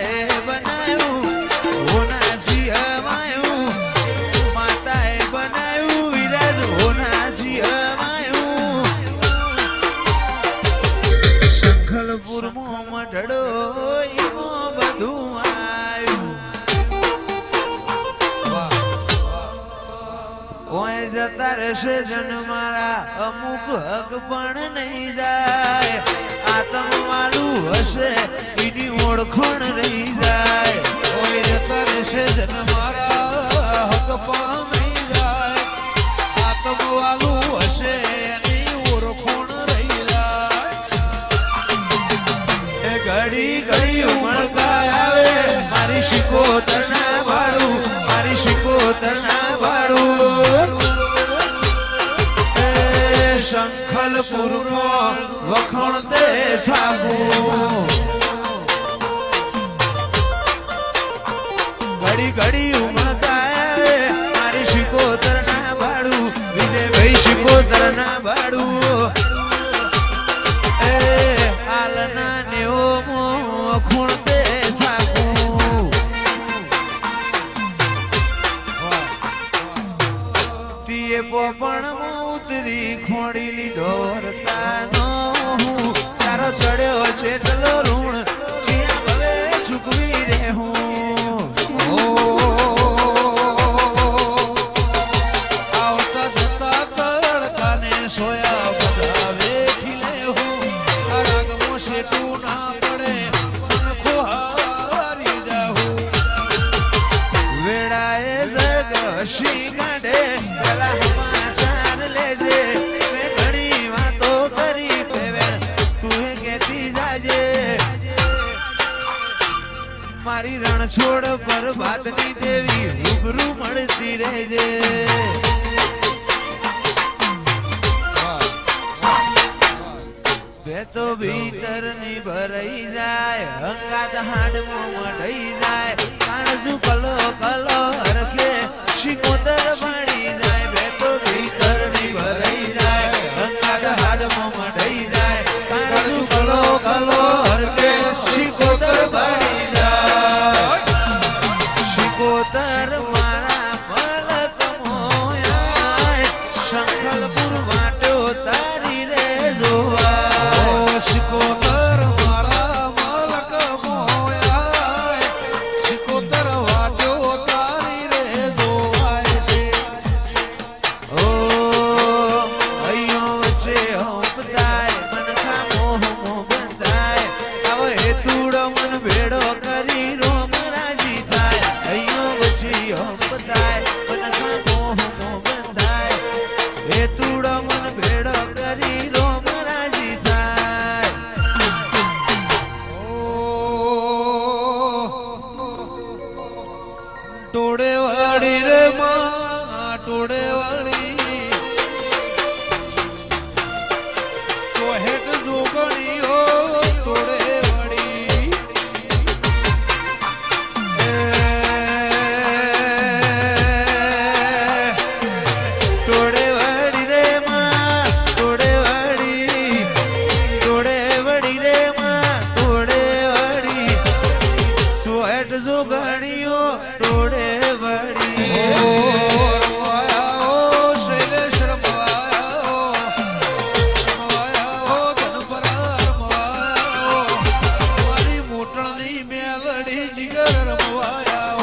માતાએ બનાવ્યું હોનાજી અમાયું, માતાએ બનાવ્યું વિરાજ હોનાજી અમાયું. શંખલપુરમાં મઢડો એમાં બધું આવ્યું. ઓય જતા રહેશે જન મારા અમુક હક પણ નહીં જાય. આતમવાળું હશે એની ઓળખણ રહી જાય. ઓય જતા રહેશે જન મારા હક પણ નહીં જાય. આતમવાળું હશે એની ઓળખણ રહી જાય. એ ઘડી ઘડી ઉમળકા આવે મારી શિકોતરના વાળું, મારી શિકોતરના વાળું. શંખલપુરમાં વખણ તે છાપું. ઘડી ઘડી ઉમળકા આવે મારી શિકોતરના વાળું, વિજયભાઈ શિકોતરના વાળું. એ હાલના નેવો વખણ તે છાપું. તીએ પોપણમાં ઉતરી ખોડી લીધો રતાનો હું. તારો ચડ્યો છે ચલો ઋણ જ્યાં હવે ચૂકવી રે હું. આવતા જતા તડકાને સોયા બધા વેઠી લે હું. રાગમાં શેઠું ના પડે મનખો હારી જાઉં. વેળાએ જગ હસી કાઢે પેલા સમાચાર લેજે. મેં ઘણી વાતો કરી પેવેણ તું કેતી જાજે. મારી રણછોડ પર વાતની દેવી રૂબરૂ મળતી રહેજે. બે તો ભીતર ની ભરાઈ જાય, હંગાત હાડમાં મઢાઈ જાય. કાણજુ કલો કલો હરખે શિકોતર પાડી જાય. બે તો ભીતર ની ભરાઈ જાય, હંગાત હાડમાં મઢાઈ જાય. કાણજુ કલો કલો હરખે શિકોતર પાડી જાય. શિકોતર મારા મલક મોયા, શંખલપુર વાટો તારી રે જોવા. શિકોતર મારા મલક મોયા, શિકોતર વાટ્યો તારી રે જોવાય છે. ઓ અયો વચ્ચે હોપતાય મનખા મોહ મોહ બંધાય. આવો હેતુડો મન ભેડો કરી રોમ રાજી થાય. અયો વચ્ચે હોપતાય મનખા મોહ મોહ બંધાય. હેતુડો મન ભેડો કરી રોમ રાજી થાય. ટોળે વાળી રે માં ટોળે વાળી, ચોહેટ જોગણીઓ ટોળે વાળી. ટોળે વળી રે માં ટોળે વળી, ટોળે વળી રે માં ટોળે વળી. સોહેટ જોગણીઓ ટોળે વળી. રમવાયા શૈલેષ રમવાયા, રમવાયા ધનપરા રમવાયા, મારી મોટણની મેલડી જીગર રમવાયા.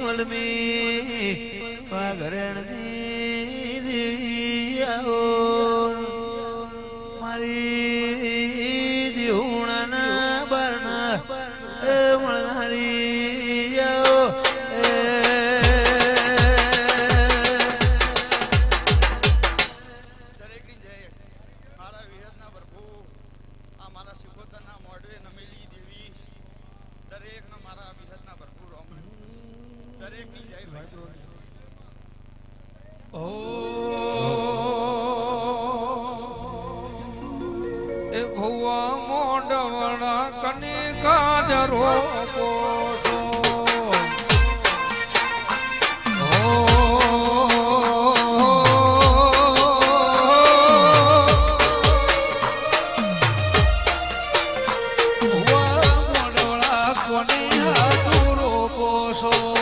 વલમી વાઘરણની દેવી આવો મારી દેવણાના બારના મળનારી આવો દરેકની જય મારા વિહતના પ્રભુ આ મારા શિકોતરના મોઢવે નમેલી દેવી દરેકના મારા વિહતના પ્રભુ રોમ દરેકની જય ભાઈ એ ભુવા મોઢવણા કને કાજરો પોસો મોડવળા કોની હાથું રોપો છો